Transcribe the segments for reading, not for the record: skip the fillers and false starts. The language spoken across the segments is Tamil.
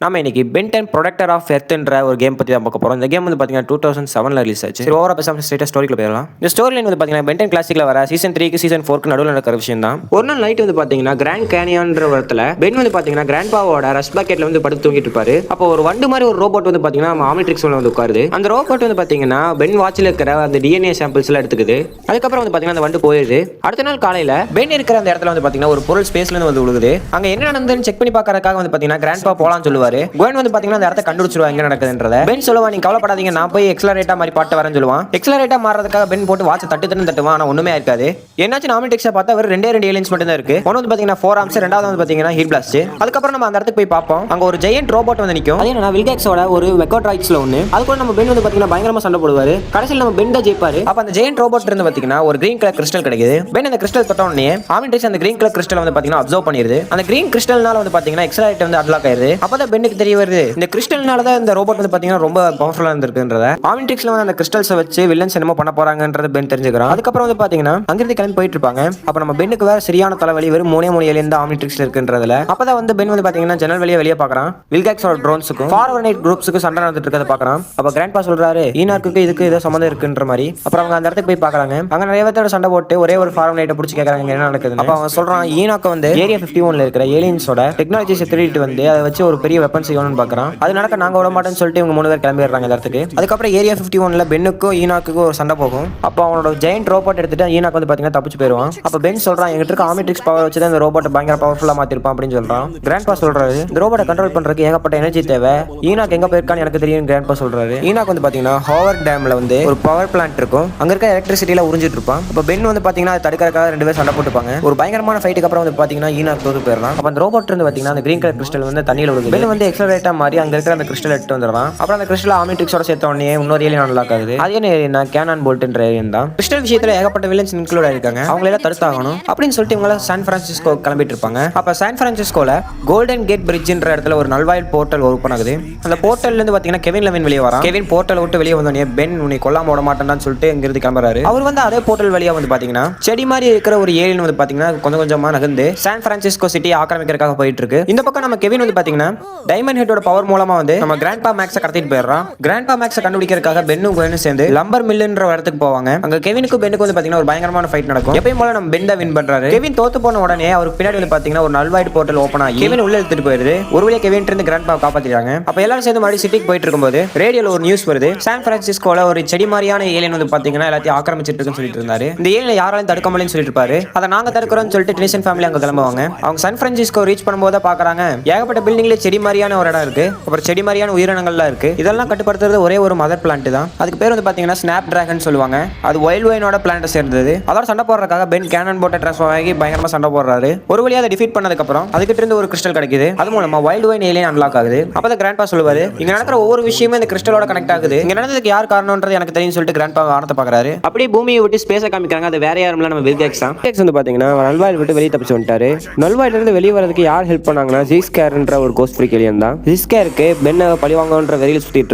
நாம இன்னைக்கு பென் 10 ப்ரொடெக்டர் ஆஃப் எர்த்ன்ற ஒரு கேம் பத்தி தான் பார்க்க போறோம். இந்த கேம் வந்து பாத்தீங்கன்னா 2007ல ரிலீஸ் ஆச்சு. சரி ஓவரா பேசாம ஸ்ட்ரைட்டா ஸ்டோரிக்குள்ள போயிடலாம். இந்த ஸ்டோரி லைன் வந்து பாத்தீங்கன்னா பென் 10 கிளாசிக்ல வர சீசன் 3க்கு சீசன் 4க்கு நடுவுல நடக்கிற விஷயம் தான். ஒரு நாள் நைட் வந்து பாத்தீங்கன்னா கிராண்ட் கேனியன்ற இடத்துல பென் வந்து பாத்தீங்கன்னா கிராண்ட் பாவோட ரஷ் பக்கெட்ல வந்து படுத்து தூங்கிட்டு இருப்பாரு. அப்போ ஒரு வண்டு மாதிரி ஒரு ரோபோட் வந்து பாத்தீங்கன்னா ஆம்னிட்ரிக்ஸ்ல வந்து உட்காருது. அந்த ரோபோட் வந்து பாத்தீங்கன்னா பென் வாட்ச்ல இருக்கிற அந்த டிஎன்ஏ சாம்பிள்ஸ் எல்லாம் எடுத்துக்குது. அதுக்கப்புறம் வந்து பாத்தீங்கன்னா அந்த வண்டு போயிடுது. அடுத்த நாள் காலையில பென் இருக்கிற அந்த இடத்துல வந்து பாத்தீங்கன்னா ஒரு பொருள் ஸ்பேஸ்ல இருந்து வந்து விழுகுது. அங்க என்ன நடந்ததுன்னு செக் பண்ணி பார்க்கறதுக்காக வந்து பாத்தீங்கன்னா கிராண்ட் பா போலாம்னு சொல்லுவாரு. குவென் வந்து பாத்தீங்கன்னா அந்த இடத்த கண்டுபிடிச்சிருவா எங்க நடக்குதுன்றத. பென் சொல்லுவா நீங்க கவலைப்படாதீங்க நான் போய் எக்ஸலரேட்டா மாதிரி பாட்டு வரேன்னு சொல்லுவான். எக்ஸலரேட்டா மாறதுக்காக பென் போட்டு வாட்ச் தட்டுவான். ஆனா ஒண்ணுமே இருக்காது. என்னாச்சு ஆம்னிட்ரிக்ஸை பார்த்தா வெறும் ரெண்டே ஏலியன்ஸ் மட்டும் தான் இருக்கு. ஒன்னு வந்து பாத்தீங்கன்னா 4 ஆர்ம்ஸ், ரெண்டாவது வந்து பாத்தீங்கன்னா ஹீட் பிளாஸ்ட். அதுக்கப்புறம் நம்ம அந்த இடத்துக்கு போய் பார்ப்போம். அங்க ஒரு ஜெயண்ட் ரோபோட் வந்து நிக்கும். அது என்னன்னா வில்கேக்ஸோட ஒரு வெக்கோட்ராய்ட்ஸ்ல ஒன்னு. அது கூட நம்ம பென் வந்து பாத்தீங்கன்னா பயங்கரமா சண்டை போடுவாரு. கடைசியில் நம்ம பென் தான் ஜெயிப்பாரு. அப்ப அந்த ஜெயண்ட் ரோபோட் இருந்து பாத்தீங்கன்னா ஒரு கிரீன் கலர் கிறிஸ்டல் கிடைக்குது. பென் அந்த கிறிஸ்டல் தொட்ட உடனே ஆம்னிட்ரிக்ஸ் அந்த கிரீன் கலர் கிறிஸ்டல் வந்து பாத்தீங்கன்னா அப்சர்வ் பண்ணிருது. அந்த கிரீன் கிறிஸ்டல்னால வந்து பாத்தீங்கன்னா எக்ஸலரேட்டர் வந்து அன்லாக் ஆயிருது. அப்பதான் பென்னுக்கு தெரிய வருது இந்த கிறிஸ்டல்னால தான் இந்த ரோபோட் வந்து பாத்தீங்கன்னா ரொம்ப பவர்ஃபுல்லா இருந்திருக்குன்றத. ஆம்னிட்ரிக்ஸ்ல வந்து அந்த கிறிஸ்டல்ஸை வச்சு வில்லன்ஸ் என்னமோ பண்ண போறாங்கன்றது பென் தெரிஞ்சுக்கிறான். அதுக்கப்புறம் வந்து பாத்தீங்கன்னா அங்கிருந்து கிளம்பி போயிட்டு இருப்பாங்க. அப்ப நம்ம பென்னுக்கு வேற சரியான தலைவலி, வெறும் மூணே ஏலியன் தான் ஆம்னிட்ரிக்ஸ்ல இருக்குன்றதுல. அப்பதான் வந்து பென் வந்து பாத்தீங்கன்னா ஜன்னல் வெளியே பாக்குறான். வில்கேக்ஸோட ட்ரோன்ஸுக்கும் ஃபார்வர்ட் நைட் குரூப்ஸுக்கும் சண்டை நடந்துட்டு இருக்கத பாக்குறான். அப்ப கிராண்ட் பா சொல்றாரு ஈனாக்கு இதுக்கு ஏதோ சம்மந்தம் இருக்குன்ற மாதிரி. அப்புறம் அவங்க அந்த இடத்துக்கு போய் பாக்குறாங்க. அங்க நிறைய பேரோட சண்டை போட்டு ஒரே ஒரு ஃபார்வர்ட் நைட்டை பிடிச்சி கேட்கறாங்க என்ன நடக்குது. அப்ப அவன் சொல்றான் ஈனாக்கு வந்து ஏரியா 51ல இருக்கிற ஏலியன்ஸோட டெக்னாலஜிஸை திருடிட்டு வந்து அதை வச்சு ஒரு பெரிய வெப்பன் செய்யணும்னு பாக்குறான். அது நடக்க நாங்க விட மாட்டேன்னு சொல்லிட்டு இவங்க 3 பேர் கிளம்பிடுறாங்க இடத்துக்கு. அதுக்கப்புறம் ஏரியா 51ல பென்னுக்கும் ஈனாக்குக்கும் ஒரு சண்டை போகும். அப்போ அவனோட ஜெயண்ட் ரோபோட் எடுத்துட்டு ஈனாக்கு வந்து பாத்தீங்கன்னா தப்பிச்சு போயிடுவான். அப்ப பென் சொல்றான் எங்கிட்ட இருக்க ஆம்னிட்ரிக்ஸ் பவர் வச்சு தான் இந்த ரோபோட் பயங்கர பவர்ஃபுல்லா மாத்திருப்பான் அப்படின்னு சொல்றான். கிராண்ட் பா சொல்றாரு இந்த ரோபோட்டை கண்ட்ரோல் பண்றதுக்கு ஏகப்பட்ட எனர்ஜி தேவை. ஈனாக்கு எங்க போயிருக்கான்னு எனக்கு தெரியும் கிராண்ட் பா சொல்றாரு. ஈனாக்கு வந்து பாத்தீங்கன்னா ஹோவர் டேம்ல வந்து ஒரு பவர் பிளான்ட் இருக்கும். அங்க இருக்க எலக்ட்ரிசிட்டில உறிஞ்சிட்டு இருப்பான். அப்ப பென் வந்து பாத்தீங்கன்னா அதை தடுக்கிறதுக்காக 2 பேர் சண்டை போட்டுப்பாங்க. ஒரு பயங்கரமான ஃபைட்டுக்கு அப்புறம் வந்து பாத்தீங்கன்னா ஈனாக்கு தோத்து போயிடலாம். அப்ப அந்த ரோபோட் இருந்து பாத்தீங்கன்னா அந்த கிரீன் கலர் கிறிஸ்டல் வந்து தண்ணியில விழுது. பென் வந்து எக்ஸலரேட்டா மாதிரி அங்க இருக்கிற அந்த கிறிஸ்டல் எடுத்து வந்துடுறான். அப்புறம் அந்த கிறிஸ்டல் ஆம்னிட்ரிக்ஸோட சேர்த்த உடனே இன்னொரு ஏலியன் அன்லாக் ஆகுது. அது என்ன ஏலியன் கேனான் போல்ட்ன்ற ஏலியன் தான். கிறிஸ்டல் விஷயத்துல ஏகப்பட்ட வில்லன்ஸ் இன்க்ளூட் ஆயிருக்காங்க. அவங்கள எல்லாம் தடுத்தாகணும் அப்படின்னு சொல்லிட்டு இவங்க சான் பிரான்சிஸ்கோ கிளம்பிட்டு இருப்பாங்க. அப்ப சான் பிரான்சிஸ்கோல கோல்டன் கேட் பிரிட்ஜ்ன்ற இடத்துல ஒரு நல்வாயில் போர்ட்டல் ஓபன் ஆகுது. அந்த போர்ட்டல்ல இருந்து பாத்தீங்கன்னா கெவின் லெவின் வெளியே வரான். கெவின் போர்ட்டல் விட்டு வெளியே வந்தோடனே பென் உன்னை கொல்லாம விட மாட்டேன்னு சொல்லிட்டு இங்க இருந்து கிளம்புறாரு. அவர் வந்து அதே போர்ட்டல் வழியா வந்து பாத்தீங்கன்னா செடி மாதிரி இருக்கிற ஒரு ஏலியன் வந்து பாத்தீங்கன்னா கொஞ்சம் கொஞ்சமா நகர்ந்து சான் பிரான்சிஸ்கோ சிட்டியை ஆக்கிரமிக்கிறதுக்காக போயிட்டு இருக்கு. இந்த பக்கம் நம்ம கெவின் வந்து பாத்தீங்கன்னா டைமண்ட் ஹெட்டோட பவர் மூலமா வந்து நம்ம கிராண்ட் பா மேக்ஸை கடத்திட்டு போயிடுறான். கிராண்ட் பா மேக்ஸை கண்டுபிடிக்கிறதுக்காக பென்னும் குவெனும் சேர்ந்து லம்பர் மில்லுன்ற இடத்துக்கு போவாங்க. அங்க கெவினுக்கும் பென்னுக்கும் வந்து பாத்தீங்கன்னா ஒரு பயங்கரமான ஃபைட் நடக்கும். எப்பயும் போல நம்ம பென் தான் வின் பண்றாரு. கெவின் தோத்து போன உடனே அவருக்கு பின்னாடி வந்து பாத்தீங்கன்னா ஒரு நல்வாய்ட் போர்ட்டல் ஓபன் ஆகி கெவின் உள்ள எடுத்துட்டு போயிருது. ஒரு வழியா கெவின் இருந்து கிராண்ட் பா காப்பாத்திட்டாங்க. அப்ப எல்லாரும் சேர்ந்து மறுபடியும் சிட்டிக்கு போயிட்டு இருக்கும்போது ரேடியோல ஒரு நியூஸ் வருது. சான் பிரான்சிஸ்கோல ஒரு செடி மாதிரியான ஏலியன் வந்து பாத்தீங்கன்னா எல்லாத்தையும் ஆக்கிரமிச்சிட்டு இருக்குன்னு சொல்லிட்டு இருந்தாரு. இந்த ஏலியன் யாராலையும் தடுக்க முடியலன்னு சொல்லிட்டு இருப்பாரு. அதை நாங்க தடுக்கிறோம்னு சொல்லிட்டு டெனிசன் ஃபேமிலி அங்க கிளம்புவாங்க. அவங்க சான் பிரான்சிஸ்கோ ரீச் பண்ணும்போது பாக்குறாங்க ஏகப்பட்ட பில்டிங்ல செடி மாதிரியான ஒரு இடம் இருக்கு. அப்புறம் செடி மாதிரியான உயிரினங்கள்லாம் இருக்கு. இதெல்லாம் கட்டுப்படுத்துறது ஒரே ஒரு மதர் பிளான்ட் தான். அதுக்கு பேர் வந்து பாத்தீங்கன்னா ஸ்னாப் டிராகன் சொல்லுவாங்க. அது வைல்ட் வைனோட பிளான்ட் சேர்ந்தது. அதோட சண்டை போடுறதுக்காக பென் கேனன் போட்ட டிரான்ஸ்ஃபார்ம் ஆகி பயங்கரமா சண்டை போடுறாரு. ஒரு வழியா அதை டிஃபீட் பண்ணதுக்கு அப்புறம் அதுக்கிட்ட இருந்து ஒரு கிறிஸ்டல் கிடைக்குது. அது மூலமா வைல்ட் வைன் ஏலியன் அன்லாக் ஆகுது. அப்பதான் கிராண்ட் பா சொல்லுவாரு இங்க நடக்கிற ஒவ்வொரு விஷயமே இந்த கிறிஸ்டலோட கனெக்ட் ஆகுது. இங்க நடந்ததுக்கு யார் காரணம்ன்றது எனக்கு தெரியும் சொல்லிட்டு கிராண்ட் பா வானத்தை பாக்குறாரு. அப்படியே பூமியை விட்டு ஸ்பேஸை காமிக்கிறாங்க. அது வேற யாரும் இல்ல நம்ம வில்கேக்ஸ் தான். வில்கேக்ஸ் வந்து பாத்தீங்கன்னா நல்வாயில் விட்டு வெளியே தப்பிச்சு வந்துட்டாரு. நல்வாயில இருந்து வெளியே வரதுக்கு யார் ஹெல்ப் பண்ணாங்கன்னா ஜிஸ்கேர்ன்ற ஒரு கோஸ்ட் ஃப்ரீக் ஏலியன் தான். ஜிஸ்கேருக்கு பென்னை பழிவாங்கன்ற வெறியில் சுத்திட்டு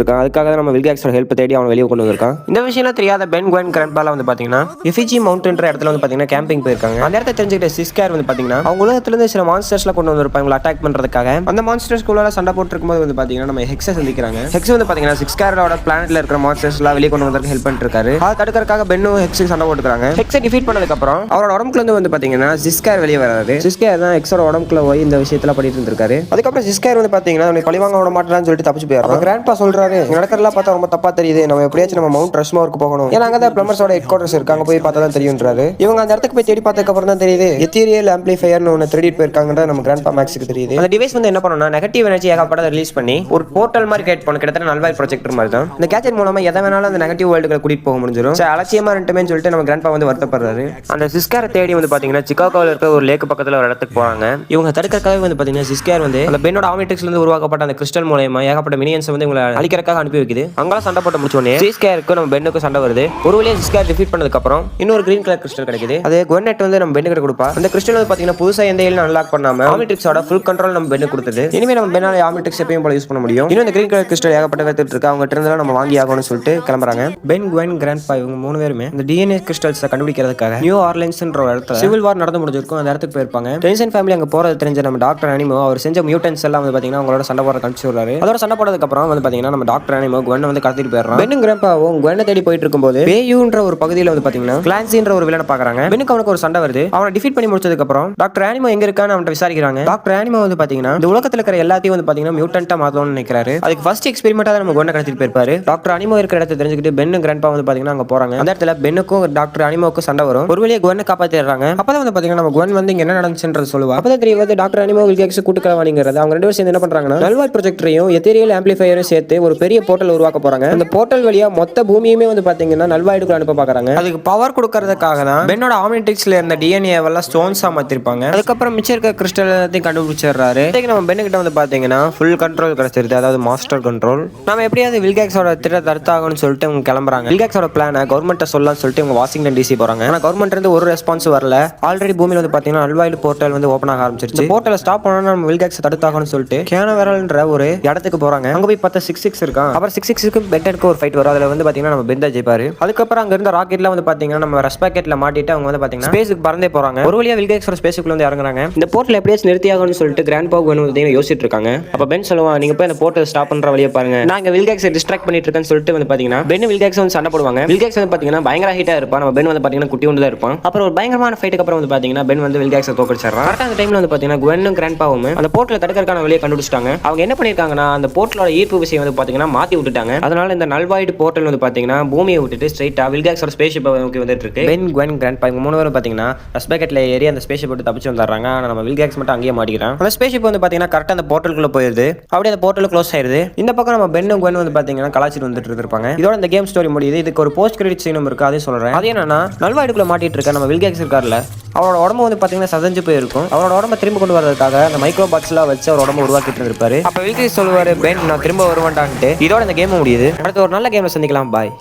இருக்கான். அதுக்காக நம்ம வில்கேக்ஸோட ஹெல்ப் தேடி அவன் வெளியே கொண்டு வந்திருக்கான். இந்த விஷயம் தெரியாத பென் குவென் கிராண்ட் பால வந்து பாத்தீங்கன்னா எஃபிஜி மவுண்டன்ற இடத்துல வந்து பாத்தீங்கன்னா கேம்பிங் போயிருக்காங்க. அந்த இடத்தை தெரிஞ்சுக்கிட்ட ஜிஸ்கேர் வந்து பாத்தீங்கன்னா அவங்க உலகத்துல இருந்து சில மான்ஸ்டர்ஸ்ல கொண்டு வந்திருப்பாங்க அட்டாக் பண்றதுக்காக. அந்த மான்ஸ்டர்ஸ்குள்ள சண்டை போட்டு இருக்கும்போது வந்து பாத்தீங்கன்னா நம்ம ஹெக்ஸை சந்திக்கிறாங்க. ஹெக்ஸ் வந்து பாத்தீங்கன்னா ஜிஸ்கேரோட பிளானட்ல இருக்கிற மான்ஸ்டர்ஸ் எல்லாம் வெளியே கொண்டு வந்ததுக்கு ஹெல்ப் பண்ணிட்டு இருக்காரு. அதை தடுக்கிறதுக்காக பென்னும் ஹெக்ஸுக்கு சண்டை போட்டுக்கிறாங்க. ஹெக்ஸை டிஃபீட் பண்ணதுக்கு அப்புறம் அவரோட உடம்புல வந்து பாத்தீங்கன்னா ஜிஸ்கேர் வெளியே வராது. ஜிஸ்கேர் தான் ஹெக்ஸோட உடம்புல போய் இந்த விஷயத்துல பண்ணிட்டு இருந்திருக்காரு. அதுக்கப்புறம் ஜிஸ்கேர் வந்து பாத்தீங்கன்னா பழிவாங்க விட மாட்டேன்னு சொல்லிட்டு தப்பிச்சு போயிடுறான். கிராண்ட் பா சொல்றாரு நடக்கிறதெல்லாம் பார்த்தா ரொம்ப தப்பா தெரியுது. நம்ம எப்படியாச்சும் நம்ம மவுண்ட் ரஷ்மோருக்கு போகணும். ஏன்னா அங்க தான் பிளம்பர்ஸோட ஹெட் குவார்டர்ஸ் இருக்கு. அங்க போய் பார்த்தா தான் தெரியும்ன்றாரு. இவங்க அந்த இடத்துக்கு போய் தேடி பார்த்ததுக்கு அப்புறம் தான் தெரியுது எத்தீரியல் ஆம்பிளிஃபையர்னு ஒன்னு திருடிட்டு போயிருக்காங்கன்ற நம்ம கிராண்ட் பா மேக்ஸ்க்கு தெரியுது. அந்த டிவைஸ் வந்து என்ன பண்ணும்னா நெகட்டிவ் எனர்ஜி ஏகப்பட்டதை ரிலீஸ் பண்ணி ஒரு போர்ட்டல் மாதிரி கிரியேட் பண்ண கிட்டத்தட்ட நல்வாய் ப்ரொஜெக்டர் மாதிரி தான். இந்த கேஜெட் மூலமா எதை வேணாலும் அந்த நெகட்டிவ் வேர்ல்டுகளை கூட்டிட்டு போக முடிஞ்சிடும். அலட்சியமா ரெண்டுமே சொல்லிட்டு நம்ம கிராண்ட் பா வந்து வருத்தப்படுறாரு. அந்த ஜிஸ்கேரை தேடி வந்து பாத்தீங்கன்னா சிகாகோல இருக்க ஒரு லேக் பக்கத்துல ஒரு இடத்துக்கு போறாங்க. இவங்க தடுக்கிறதுக்காக வந்து பாத்தீங்கன்னா ஜிஸ்கேர் வந்து அந்த பென்னோட ஆம்னிட்ரிக்ஸ்ல இருந்து உருவாக்கப்பட்ட அந்த கிறிஸ்டல் மூலமா ஏகப்பட்ட மினியன்ஸ் வந்து இவங்களை அழிக்கிறதுக்காக அனுப்பி வைக்குது. அங்கெல்லாம் சண்டை போட்டு முடிச்சோடனே ஜிஸ்கேருக்கு நம்ம பென்னுக்கு சண்டை வருது. ஒரு வழியா ஜிஸ்கேர் டிஃபீட் பண்ணதுக்கு அப்புறம் இன்னொரு கிரீன் கலர் கிறிஸ்டல் கிடைக்குது. அது குவென்னெட் வந்து நம்ம பென்னுக்கு கொடுப்பா. அந்த கிறிஸ்டல் வந்து பாத்தீங்கன்னா புதுசா எந்த ஏலியன் அன்லாக் பண்ணாம ஆம்னிட்ரிக்ஸோட ஃபுல் கண்ட்ரோல் நம்ம பென்னுக்கு கொடுத்தது. இனிமே நம்ம பென்னால ஆம்னிட்ரிக்ஸ் எப்பயும் போல யூஸ் பண்ண முடியும். இன்னும் இந்த கிரீன் கலர் கிறிஸ்டல் ஏகப்பட்ட பேர்த்துட்டு இருக்கு. அவங்க இருந்தாலும் நம்ம வாங்கி ஆகணும்னு சொல்லிட்டு கிளம்புறாங்க. பென் குவென் கிராண்ட் பா இவங்க 3 பேருமே இந்த டிஎன்ஏ கிறிஸ்டல்ஸை கண்டுபிடிக்கிறதுக்காக நியூ ஆர்லின்ஸ்ன்ற இடத்துல சிவில் வார் நடந்து முடிஞ்சிருக்கும். அந்த இடத்துக்கு போயிருப்பாங்க. டெனிசன் ஃபேமிலி அங்க போறது தெரிஞ்ச நம்ம டாக்டர் அனிமோ அவர் செஞ்ச மியூட்டன்ஸ் எல்லாம் வந்து பாத்தீங்கன்னா அவங்களோட சண்டை போட கழிச்சு விடுறாரு. அதோட சண்டை போடுறதுக்கு அப்புறம் வந்து பாத்தீங்கன்னா நம்ம டாக்டர் அனிமோ குவென் வந்து கடத்திட்டு போயிடுறான். பென்னும் கிராண்ட்பாவும் குவென்னை தேடி போயிட்டு இருக்கும்போது பேயூன்ற ஒரு பகுதியில் வந்து பாத்தீங்கன்னா கிளான்சின்ற ஒரு வில்லனை பாக்குறாங்க. பென்னுக்கு அவனுக்கு ஒரு சண்டை வருது. அவனை டிஃபீட் பண்ணி முடிச்சதுக்கு அப்புறம் டாக்டர் அனிமோ எங்க இருக்கான்னு அவன்கிட்ட விசாரிக்கிறாங்க. டாக்டர் அனிமோ வந்து பாத்தீங்கன்னா இந்த உலகத்துல இருக்கிற எல்லாத்தையும் வந்து பாத்தீங்கன்னா மியூட்டன்ட்டா மாத்தணும்னு நினைக்கிறாரு. அதுக்கு ஃபர்ஸ்ட் எக்ஸ்பெரிமெண்டா நம்ம குவென்னை கடத்திட்டு போயிருப்பாரு. டாக்டர் அனிமோ இருக்கிற இடத்தை தெரிஞ்சுக்கிட்டு பென்னும் கிராண்ட்பா வந்து பாத்தீங்கன்னா அங்க போறாங்க. அந்த இடத்துல பென்னுக்கும் டாக்டர் அனிமோவுக்கும் சண்டை வரும். ஒரு வழியா குவென்னை காப்பாத்திடுறாங்க. அப்பதான் வந்து பாத்தீங்கன்னா நம்ம குவென் வந்து இங்க என்ன நடந்துச்சுன்றது சொல்லுவா. அப்பதான் தெரிய வந்து டாக்டர் அனிமோ வில்கேக்ஸ் கூட்டுக்கலவாணிங்கிறது அவங்க ரெண்டு பேரும் சேர்ந்து என்ன பண்றாங்கன்னா நல்வாய்ட் ப்ரொஜெக்டரையும் எத்தீரியல் ஆம்பிளிஃபையரையும் சேர்த்து ஒரு பெரிய போர்ட்டல் உருவாக்க போறாங்க. அந்த போர்ட்டல் வழியா மொத்த பூமியுமே வந்து பாத்தீங்கன்னா நல்வாய்டுக்கு அனுப்ப பாக்குறாங்க. அதுக்கு பவர் கொடுக்கறதுக்காக தான் பென்னோட ஆம்னிட்ரிக்ஸ்ல இருந்த டிஎன்ஏ எல்லாம் ஸ்டோன்ஸா மாத்திருப்பாங்க. அதுக்கப்புறம் மிச்சம் இருக்க கிறிஸ்டல் எல்லாத்தையும் கண்டுபிடிச்சிடுறாரு. நம்ம பென்னு கிட்ட வந்து பாத்தீங்கன்னா ஃபுல் கண்ட்ரோல் கிடைச்சிருது, அதாவது மாஸ்டர் கண்ட்ரோல். நம்ம எப்படியாவது வில்கேக்ஸோட திட்டத்தை தடுத்தாகணும்னு சொல்லிட்டு அவங்க கிளம்புறாங்க. வில்கேக்ஸோட பிளானை கவர்மெண்ட்டை சொல்லலாம்னு சொல்லிட்டு அவங்க வாஷிங்டன் டிசி போறாங்க. ஆனா கவர்மெண்ட் இருந்து ஒரு ரெஸ்பான்ஸ் வரல. ஆல்ரெடி பூமியில வந்து பாத்தீங்கன்னா நல்வாய்டு போர்ட்டல் வந்து ஓபன் ஆக ஆரம்பிச்சிருச்சு. போர்ட்டலை ஸ்டாப் பண்ணனும் நம்ம வில்கேக்ஸ் தடுத்தாகணும்னு சொல்லிட்டு கேனவெரல்ன்ற ஒரு இடத்துக்கு போறாங்க. அங்க போய் பார்த்தா 66 இருக்கான். அப்புறம் 66க்கு பென்டனுக்கு ஒரு ஃபைட் வரும். அதுல வந்து பாத்தீங்கன்னா நம்ம பென் தான் ஜெயிப்பாரு. அதுக்கப்புறம் அங்க இருந்த ராக்கெட்ல வந்து பாத்தீங்கன்னா நம்ம ரெஸ்பாக்கெட்ல மாட்டிட்டு அவங்க வந்து பாத்தீங்கன்னா ஸ்பேஸ்க்கு பறந்தே போறாங்க. ஒரு வழியா வில்கேக்ஸோட ஸ்பேஸ்க்குள்ள வந்து இறங்குறாங்க. இந்த போர்ட்டல் எப்படியாச்சும் நிறுத்தியாகணும்னு சொல்லிட்டு கிராண்ட்பா வந்து யோசிச்சுட்டு இருக்காங்க. அப்ப பென் சொல்லுவான், நீங்க போய் அந்த போர்ட்டல் ஸ்டாப் பண்ற வழியை பாருங்க, நான் இங்க வில்கேக்ஸை டிஸ்ட்ராக்ட் பண்ணிட்டு இருக்கேன்னு சொல்லிட்டு வந்து பாத்தீங்கன்னா பென் வில்கேக்ஸ் வந்து சண்டை போடுவாங்க. வில்கேக்ஸ் வந்து பாத்தீங்கன்னா பயங்கர ஹீட்டா இருப்பான். நம்ம பென் வந்து பாத்தீங்கன்னா குட்டி ஒன்று தான் இருப்பான். அப்புறம் ஒரு பயங்கரமான ஃபைட்டுக்கு அப்புறம் வந்து பாத்தீங்கன்னா பென் வந்து வில்கேக்ஸை தோக்கடிச்சிடறான். கரெக்டா அந்த டைம்ல வந்து பாத்தீங்கன்னா குவென்னும் கிராண்ட்பாவும் அந்த போர்ட்டலை தடுக்கிறதுக்கான வழியை கண்டுபிடிச்சிட்டாங்க. அவங்க என்ன பண்ணிருக்காங்கன்னா அந்த போர்ட்டலோட ஈர்ப்பு விசையை வந்து பாத்தீங்கன்னா மாத்தி விட்டுட்டாங்க. அதனால இந்த நல்வாய்டு போர்ட்டல் வந்து பாத்தீங்கன்னா பூமியை விட்டுட்டு ஸ்ட்ரைட்டா வில்கேக்ஸோட ஸ்பேஸ்ஷிப் நோக்கி வந்துட்டு இருக்கு. பென் குவென் கிராண்ட்பா இவங்க மூணு பேரும் பாத்தீங்கன்னா ரெஸ்பாக்கெட்ல ஏறி அந்த ஸ்பேஸ்ஷிப் விட்டு தப்பிச்சு வந்துடுறாங்க. ஆனா நம்ம வில்கேக்ஸ் மட்டும் அங்கேயே மாட்டிக்கிறான். அந்த ஸ்பேஸ்ஷிப் வந்து பாத்தீங்கன்னா கரெக்டா அந்த போர்ட்டலுக்குள்ள போயிருது. அப்படியே அந்த போர்ட்டல் க்ளோஸ் ஆயிருது. இந்த பக்கம் நம்ம பென்னும் குவென் வந்து பாத்தீங்கன்னா கலாச்சிட்டு வந்துட்டு இருப்பாங்க. இதோட இந்த கேம் ஸ்டோரி முடியுது. இதுக்கு ஒரு போஸ்ட் கிரெடிட் சீனும் இருக்கு, அதே சொல்றேன். அது என்னன்னா நல்வாய்டுக்குள்ள மாட்டிட்டு இருக்க நம்ம வில்கேக்ஸ் இருக்கார்ல, அவரோட உடம்பு வந்து பாத்தீங்கன்னா சதஞ்சு போயிருக்கும். அவரோட உடம்ப திரும்ப கொண்டு வரதுக்காக அந்த மைக்ரோ பாக்ஸ்லாம் வச்சு அவர் உடம்பு உருவாக்கிட்டு இருப்பாரு. அப்ப வில்கேக்ஸ் சொல்லுவாரு, பென் நான் திரும்ப வருவேன்டான்ட்டு. இதோட இந்த கேம் முடியுது. அடுத்து ஒரு நல்ல கேம்ல சந்திக்கலாம். பாய்.